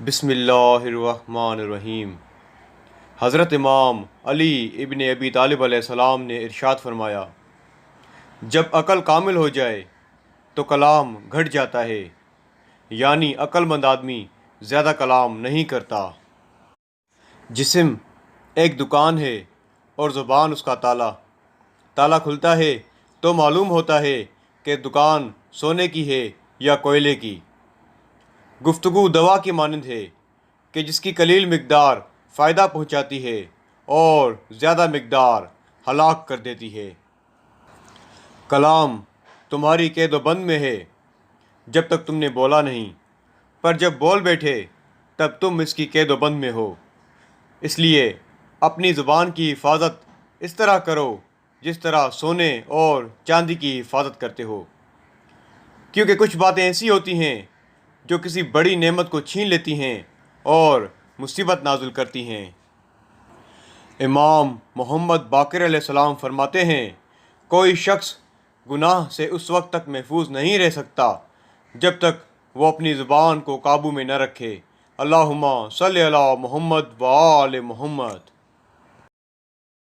بسم اللہ الرحمن الرحیم۔ حضرت امام علی ابن ابی طالب علیہ السلام نے ارشاد فرمایا، جب عقل کامل ہو جائے تو کلام گھٹ جاتا ہے، یعنی عقل مند آدمی زیادہ کلام نہیں کرتا۔ جسم ایک دکان ہے اور زبان اس کا تالا۔ تالا کھلتا ہے تو معلوم ہوتا ہے کہ دکان سونے کی ہے یا کوئلے کی۔ گفتگو دوا کی مانند ہے کہ جس کی قلیل مقدار فائدہ پہنچاتی ہے اور زیادہ مقدار ہلاک کر دیتی ہے۔ کلام تمہاری قید و بند میں ہے جب تک تم نے بولا نہیں، پر جب بول بیٹھے تب تم اس کی قید و بند میں ہو۔ اس لیے اپنی زبان کی حفاظت اس طرح کرو جس طرح سونے اور چاندی کی حفاظت کرتے ہو، کیونکہ کچھ باتیں ایسی ہوتی ہیں جو کسی بڑی نعمت کو چھین لیتی ہیں اور مصیبت نازل کرتی ہیں۔ امام محمد باقر علیہ السلام فرماتے ہیں، کوئی شخص گناہ سے اس وقت تک محفوظ نہیں رہ سکتا جب تک وہ اپنی زبان کو قابو میں نہ رکھے۔ اللہم صلی علی محمد و آل محمد۔